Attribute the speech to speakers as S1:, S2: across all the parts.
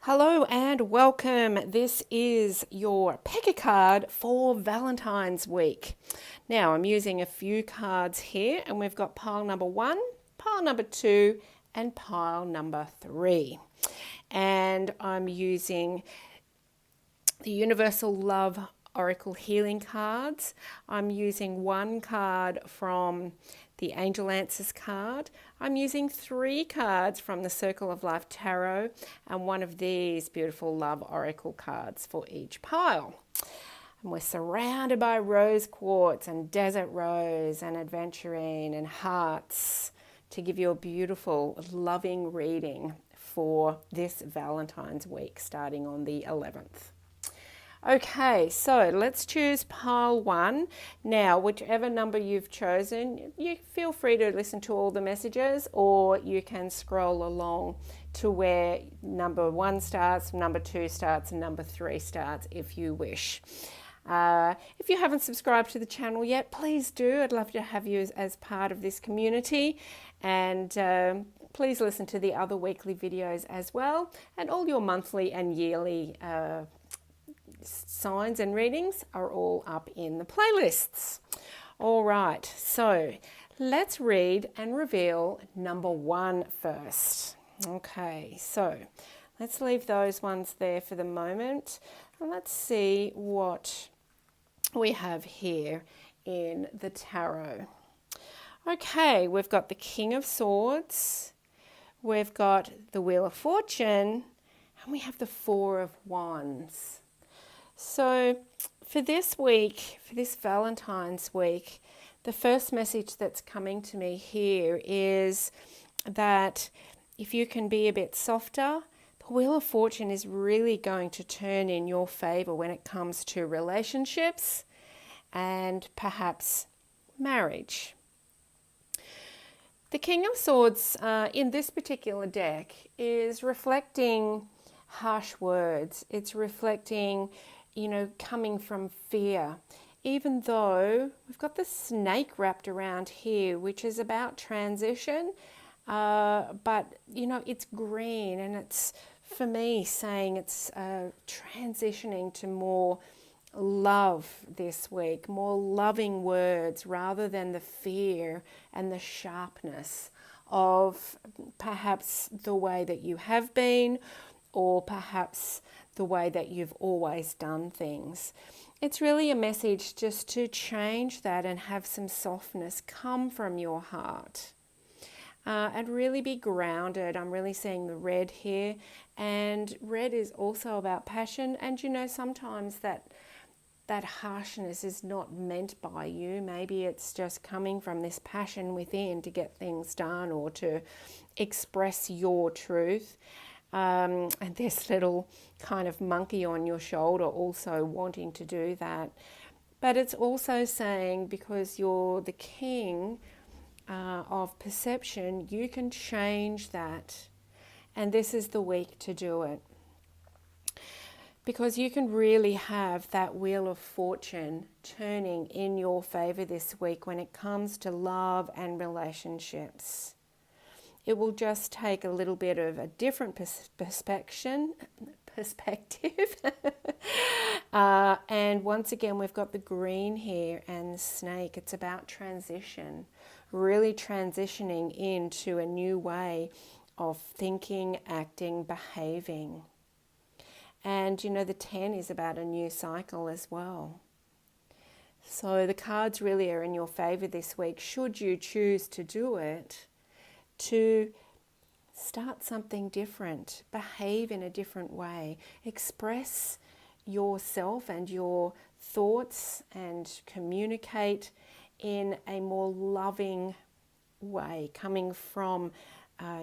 S1: Hello and welcome. This is your pick a card for Valentine's week. Now I'm using a few cards here and we've got pile number 1, pile number 2 and pile number 3. And I'm using the Universal Love Oracle Healing cards. I'm using one card from the Angel Answers card. I'm using 3 cards from the Circle of Life Tarot and one of these beautiful Love Oracle cards for each pile. And we're surrounded by rose quartz and desert rose and aventurine and hearts to give you a beautiful, loving reading for this Valentine's week starting on the 11th. Okay, so let's choose pile 1. Now, whichever number you've chosen, you feel free to listen to all the messages or you can scroll along to where number 1 starts, number 2 starts, and number 3 starts if you wish. If you haven't subscribed to the channel yet, please do. I'd love to have you as part of this community, and please listen to the other weekly videos as well, and all your monthly and yearly signs and readings are all up in the playlists. All right, so let's read and reveal number 1 first. Okay, so let's leave those ones there for the moment and let's see what we have here in the tarot. Okay, we've got the King of Swords, we've got the Wheel of Fortune, and we have the Four of Wands. So for this week, for this Valentine's week, the first message that's coming to me here is that if you can be a bit softer, the Wheel of Fortune is really going to turn in your favor when it comes to relationships and perhaps marriage. The King of Swords in this particular deck is reflecting harsh words. It's reflecting, coming from fear. Even though we've got the snake wrapped around here, which is about transition, but it's green, and it's, for me, saying it's transitioning to more love this week, more loving words rather than the fear and the sharpness of perhaps the way that you have been, or perhaps the way that you've always done things. It's really a message just to change that and have some softness come from your heart. And really be grounded. I'm really seeing the red here, and red is also about passion, and sometimes that harshness is not meant by you. Maybe it's just coming from this passion within to get things done or to express your truth. And this little kind of monkey on your shoulder also wanting to do that. But it's also saying, because you're the king of perception, you can change that. And this is the week to do it. Because you can really have that Wheel of Fortune turning in your favor this week when it comes to love and relationships. It will just take a little bit of a different perspective. And once again, we've got the green here and the snake. It's about transition, really transitioning into a new way of thinking, acting, behaving. And the 10 is about a new cycle as well. So the cards really are in your favor this week, should you choose to do it, to start something different, behave in a different way, express yourself and your thoughts and communicate in a more loving way, coming from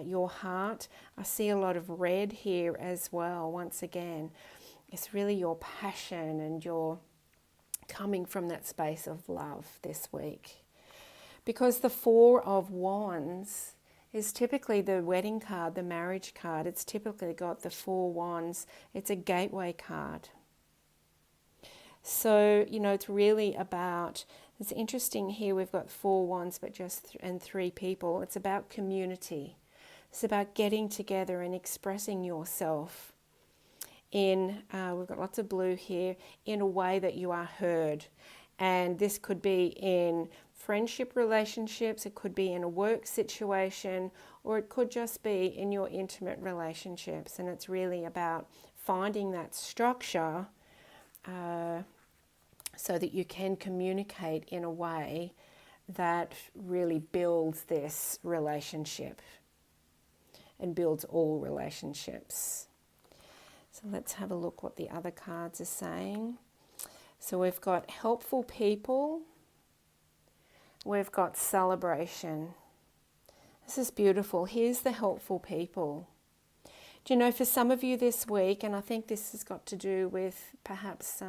S1: your heart. I see a lot of red here as well. Once again, it's really your passion and your coming from that space of love this week. Because the Four of Wands is typically the wedding card, the marriage card. It's typically got the 4 wands. It's a gateway card. So, it's really about, it's interesting here, we've got 4 wands but just and 3 people. It's about community. It's about getting together and expressing yourself we've got lots of blue here, in a way that you are heard. And this could be in friendship relationships, it could be in a work situation, or it could just be in your intimate relationships. And it's really about finding that structure so that you can communicate in a way that really builds this relationship and builds all relationships. So let's have a look what the other cards are saying. So we've got helpful people. We've got celebration. This is beautiful. Here's the helpful people. Do you know, for some of you this week, and I think this has got to do with perhaps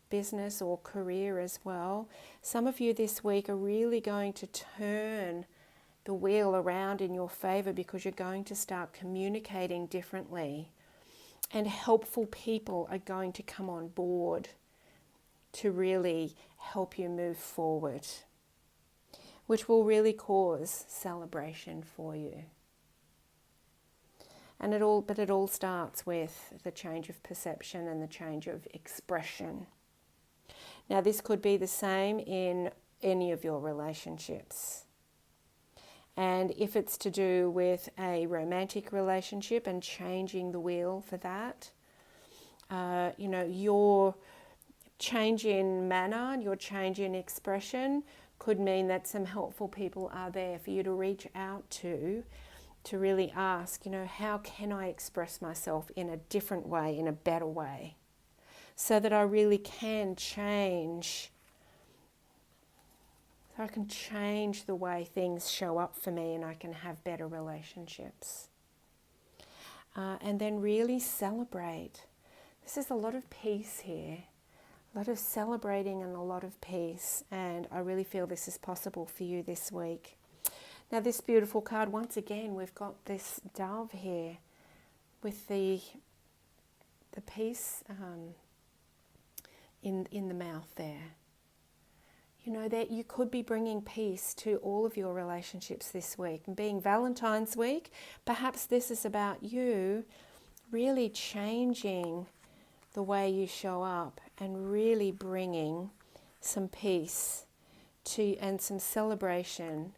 S1: business or career as well, some of you this week are really going to turn the wheel around in your favor because you're going to start communicating differently. And helpful people are going to come on board to really help you move forward, which will really cause celebration for you. And it all starts with the change of perception and the change of expression. Now, this could be the same in any of your relationships. And if it's to do with a romantic relationship and changing the wheel for that, your change in manner, your change in expression could mean that some helpful people are there for you to reach out to really ask, how can I express myself in a different way, in a better way, so that I really can change, so I can change the way things show up for me and I can have better relationships. And then really celebrate. This is a lot of peace here, a lot of celebrating and a lot of peace, and I really feel this is possible for you this week. Now this beautiful card, once again, we've got this dove here with the peace in the mouth there. That you could be bringing peace to all of your relationships this week. And being Valentine's week, perhaps this is about you really changing the way you show up and really bringing some peace and some celebration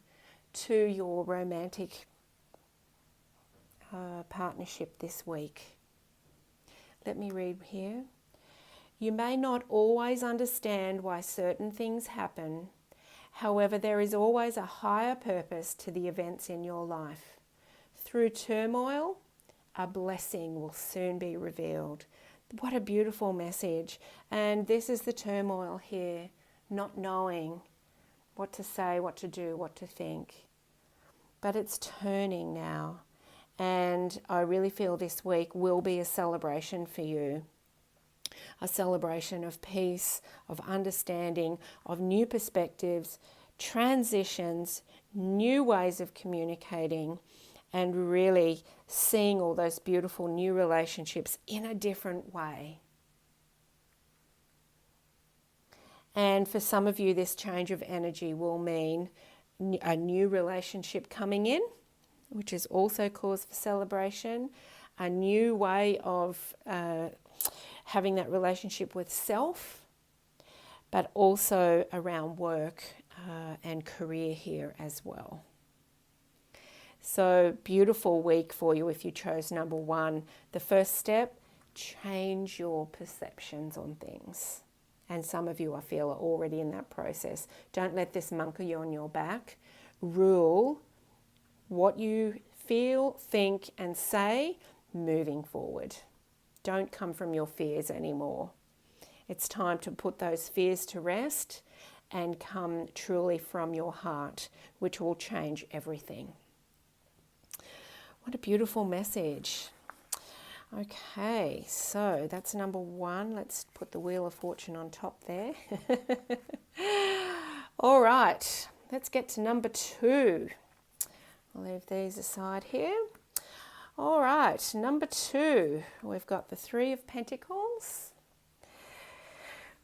S1: to your romantic partnership this week. Let me read here. You may not always understand why certain things happen. However, there is always a higher purpose to the events in your life. Through turmoil, a blessing will soon be revealed. What a beautiful message. And this is the turmoil here, not knowing what to say, what to do, what to think. But it's turning now. And I really feel this week will be a celebration for you. A celebration of peace, of understanding, of new perspectives, transitions, new ways of communicating, and really seeing all those beautiful new relationships in a different way. And for some of you, this change of energy will mean a new relationship coming in, which is also cause for celebration, a new way of having that relationship with self, but also around work and career here as well. So beautiful week for you if you chose number 1. The first step, change your perceptions on things. And some of you, I feel, are already in that process. Don't let this monkey on your back rule what you feel, think, and say moving forward. Don't come from your fears anymore. It's time to put those fears to rest and come truly from your heart, which will change everything. What a beautiful message. Okay, so that's number 1. Let's put the Wheel of Fortune on top there. All right, let's get to number 2. I'll leave these aside here. All right, number 2, we've got the 3 of Pentacles,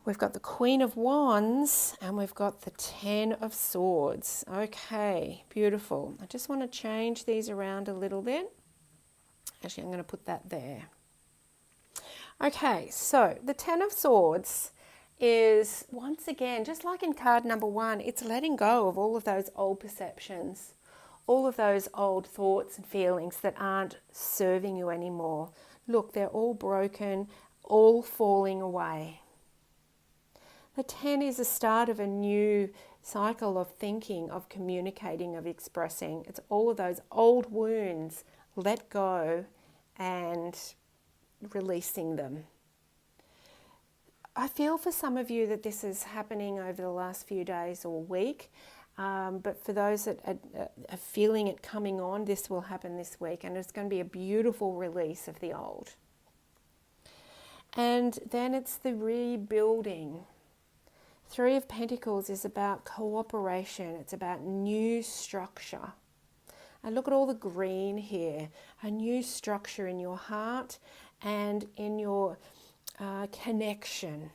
S1: we've got the Queen of Wands, and we've got the 10 of Swords. Okay, beautiful. I just want to change these around a little bit. Actually, I'm going to put that there. Okay, so the Ten of Swords is, once again, just like in card number 1, it's letting go of all of those old perceptions, all of those old thoughts and feelings that aren't serving you anymore. Look, they're all broken, all falling away. The 10 is the start of a new cycle of thinking, of communicating, of expressing. It's all of those old wounds let go and releasing them. I feel for some of you that this is happening over the last few days or week, but for those that are feeling it coming on, this will happen this week, and it's going to be a beautiful release of the old. And then it's the rebuilding. 3 of Pentacles is about cooperation. It's about new structure. And look at all the green here. A new structure in your heart and in your connection.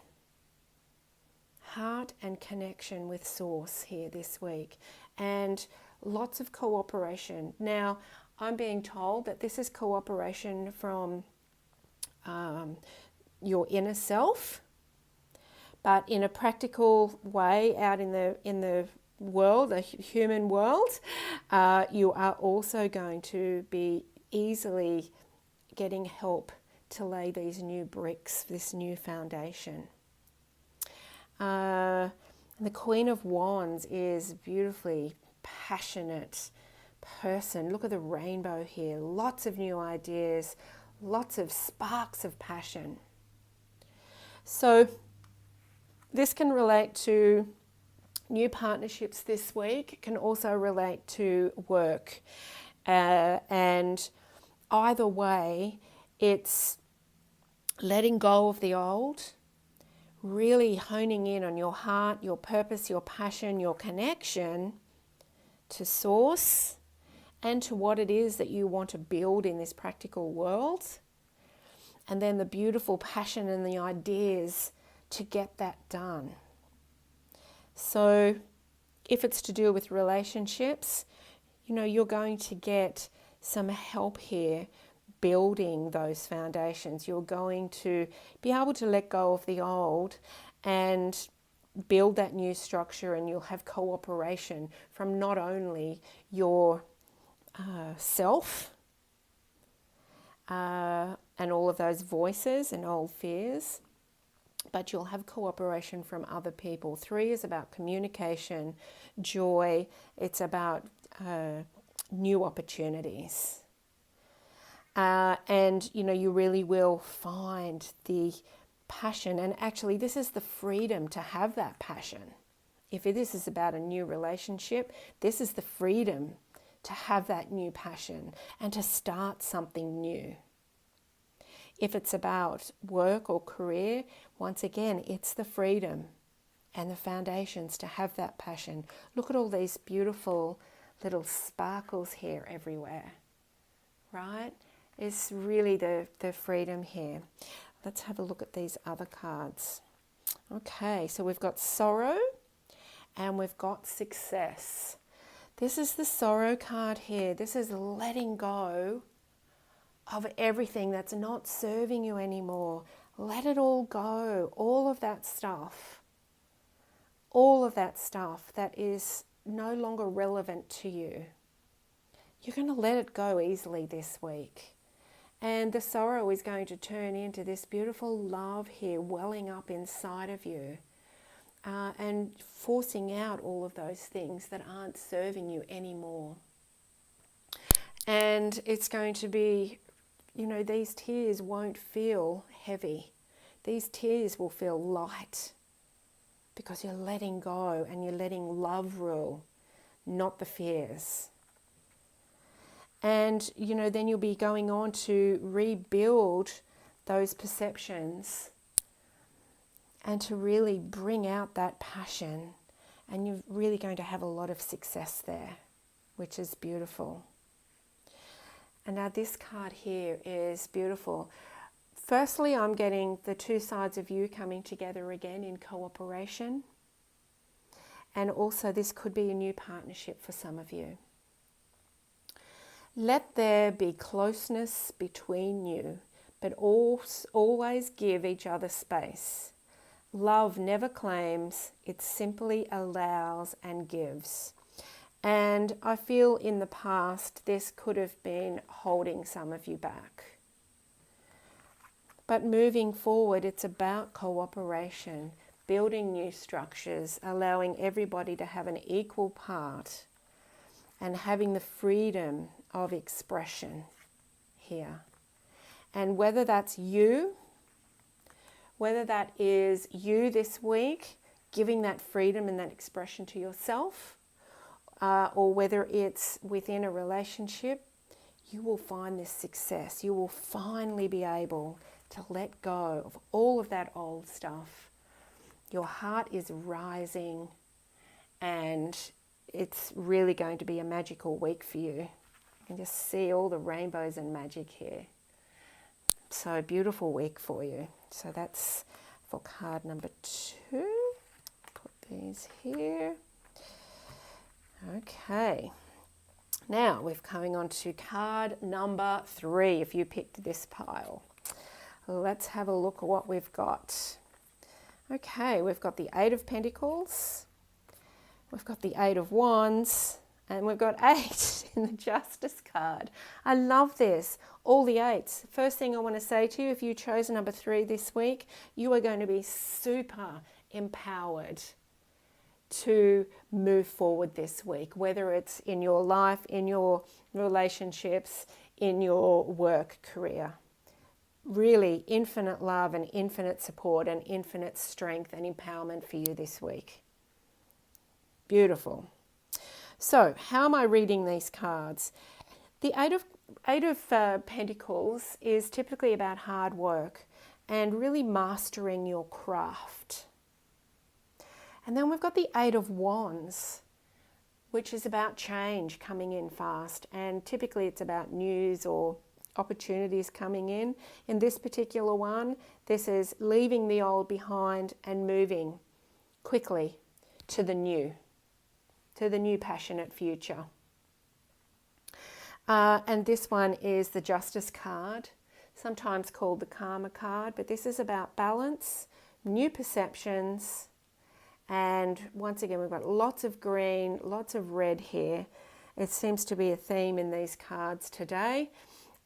S1: Heart and connection with Source here this week. And lots of cooperation. Now, I'm being told that this is cooperation from your inner self, but in a practical way out in the world, the human world, you are also going to be easily getting help to lay these new bricks, this new foundation. And the Queen of Wands is beautifully passionate person. Look at the rainbow here. Lots of new ideas, lots of sparks of passion. So this can relate to new partnerships this week. It can also relate to work. And either way, it's letting go of the old, really honing in on your heart, your purpose, your passion, your connection to Source and to what it is that you want to build in this practical world. And then the beautiful passion and the ideas to get that done. So if it's to do with relationships, you're going to get some help here building those foundations. You're going to be able to let go of the old and build that new structure, and you'll have cooperation from not only your self and all of those voices and old fears, but you'll have cooperation from other people. 3 is about communication, joy. It's about new opportunities. And, you really will find the passion. And actually, this is the freedom to have that passion. If this is about a new relationship, this is the freedom to have that new passion and to start something new. If it's about work or career, once again, it's the freedom and the foundations to have that passion. Look at all these beautiful little sparkles here everywhere, right? It's really the freedom here. Let's have a look at these other cards. Okay, so we've got sorrow and we've got success. This is the sorrow card here. This is letting go of everything that's not serving you anymore. Let it all go. All of that stuff that is no longer relevant to you. You're going to let it go easily this week. And the sorrow is going to turn into this beautiful love here welling up inside of you and forcing out all of those things that aren't serving you anymore. And it's going to be, these tears won't feel heavy. These tears will feel light because you're letting go and you're letting love rule, not the fears. And, then you'll be going on to rebuild those perceptions and to really bring out that passion. And you're really going to have a lot of success there, which is beautiful. And now this card here is beautiful. Firstly, I'm getting the 2 sides of you coming together again in cooperation. And also this could be a new partnership for some of you. Let there be closeness between you, but always give each other space. Love never claims, it simply allows and gives. And I feel in the past this could have been holding some of you back. But moving forward, it's about cooperation, building new structures, allowing everybody to have an equal part, and having the freedom of expression here. And whether that's you, whether that is you this week, giving that freedom and that expression to yourself, or whether it's within a relationship, you will find this success. You will finally be able to let go of all of that old stuff. Your heart is rising, and it's really going to be a magical week for you. You can just see all the rainbows and magic here. So beautiful week for you. So that's for card number 2. Put these here. Okay, now we're coming on to card number 3, if you picked this pile. Let's have a look at what we've got. Okay, we've got the 8 of Pentacles, we've got the 8 of Wands, and we've got 8 in the Justice card. I love this, all the 8s. First thing I want to say to you, if you chose number 3 this week, you are going to be super empowered to move forward this week, whether it's in your life, in your relationships, in your work career. Really infinite love and infinite support and infinite strength and empowerment for you this week. Beautiful. So how am I reading these cards? The Eight of Pentacles is typically about hard work and really mastering your craft. And then we've got the 8 of Wands, which is about change coming in fast. And typically it's about news or opportunities coming in. In this particular one, this is leaving the old behind and moving quickly to the new passionate future. And this one is the Justice card, sometimes called the Karma card, but this is about balance, new perceptions. And once again, we've got lots of green, lots of red here. It seems to be a theme in these cards today.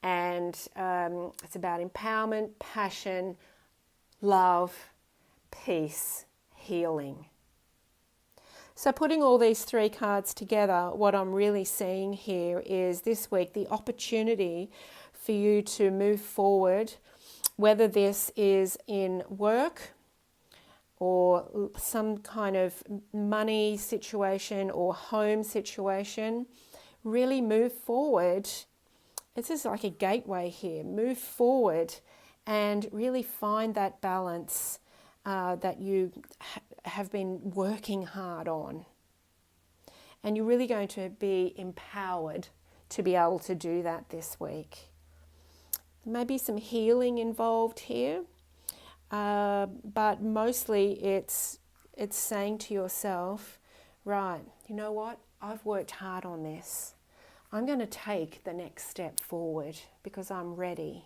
S1: And it's about empowerment, passion, love, peace, healing. So putting all these 3 cards together, what I'm really seeing here is this week the opportunity for you to move forward, whether this is in work, or some kind of money situation or home situation. Really move forward. This is like a gateway here. Move forward and really find that balance that you have been working hard on. And you're really going to be empowered to be able to do that this week. Maybe some healing involved here. But mostly it's saying to yourself, right, you know what? I've worked hard on this. I'm going to take the next step forward because I'm ready.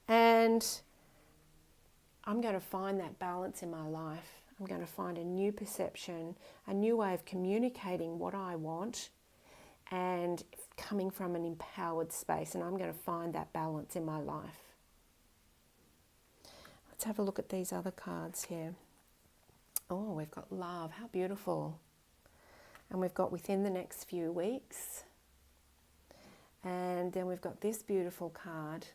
S1: And I'm going to find that balance in my life. I'm going to find a new perception, a new way of communicating what I want and coming from an empowered space. And I'm going to find that balance in my life. Let's have a look at these other cards here. Oh, we've got love. How beautiful. And we've got within the next few weeks. And then we've got this beautiful card.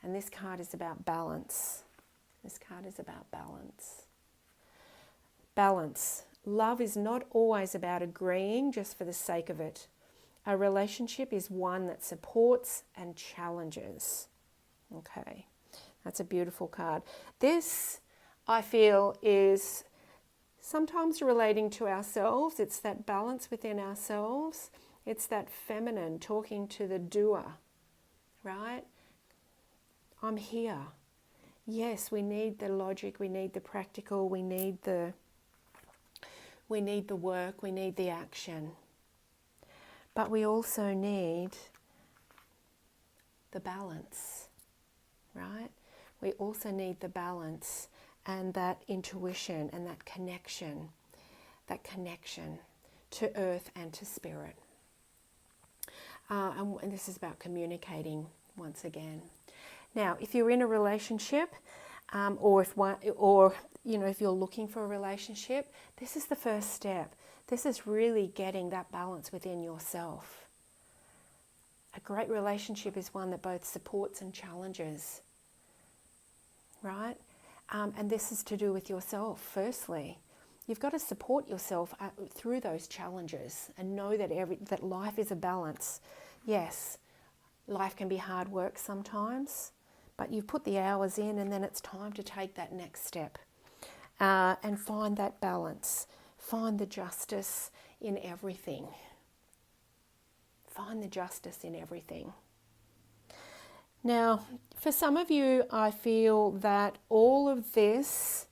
S1: And this card is about balance. This card is about balance. Balance. Love is not always about agreeing just for the sake of it. A relationship is one that supports and challenges. Okay. That's a beautiful card. This, I feel, is sometimes relating to ourselves. It's that balance within ourselves. It's that feminine talking to the doer, right? I'm here. Yes, we need the logic, we need the practical, we need the work, we need the action. But we also need the balance. we also need the balance and that intuition and that connection to earth and to spirit. And this is about communicating once again. Now, if you're in a relationship, if you're looking for a relationship, this is the first step. This is really getting that balance within yourself. A great relationship is one that both supports and challenges, right? And this is to do with yourself, firstly. You've got to support yourself through those challenges and know that life is a balance. Yes, life can be hard work sometimes, but you've put the hours in and then it's time to take that next step and find that balance. Find the justice in everything. Find the justice in everything. Now, for some of you, I feel that all of this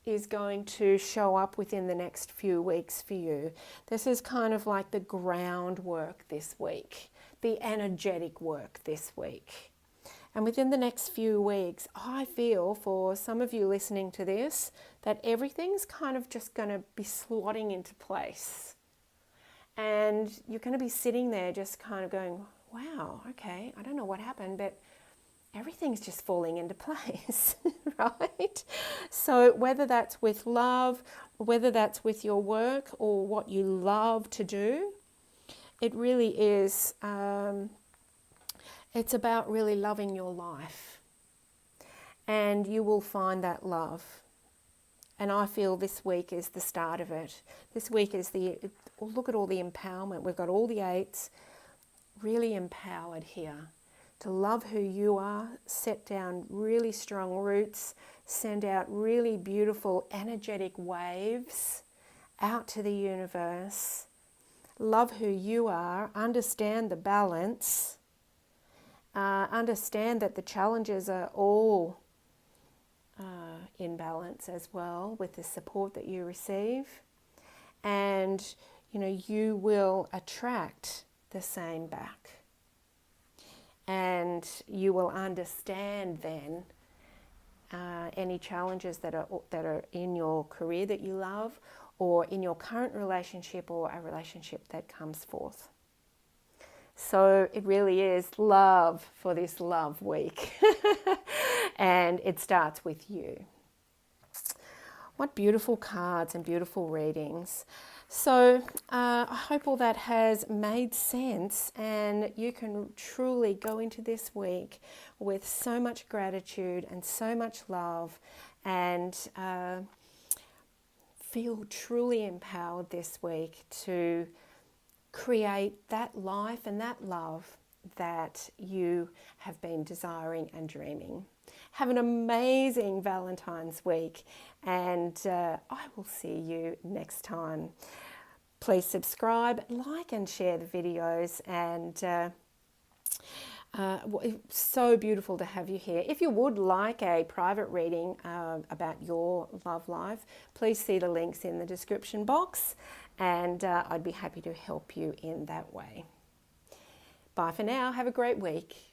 S1: is going to show up within the next few weeks for you. This is kind of like the groundwork this week, the energetic work this week. And within the next few weeks, I feel for some of you listening to this, that everything's kind of just going to be slotting into place. And you're going to be sitting there just kind of going, wow, okay, I don't know what happened, but everything's just falling into place, right? So whether that's with love, whether that's with your work or what you love to do, it really is, it's about really loving your life. And you will find that love. And I feel this week is the start of it. This week is look at all the empowerment. We've got all the 8s really empowered here to love who you are, set down really strong roots, send out really beautiful energetic waves out to the universe. Love who you are, understand the balance, understand that the challenges are all in balance as well with the support that you receive. And, you will attract the same back. And you will understand then any challenges that are in your career that you love, or in your current relationship, or a relationship that comes forth. So it really is love for this love week. And it starts with you. What beautiful cards and beautiful readings. So I hope all that has made sense, and you can truly go into this week with so much gratitude and so much love, and feel truly empowered this week to create that life and that love that you have been desiring and dreaming. Have an amazing Valentine's week, and I will see you next time. Please subscribe, like and share the videos, and it's so beautiful to have you here. If you would like a private reading about your love life, please see the links in the description box, and I'd be happy to help you in that way. Bye for now. Have a great week.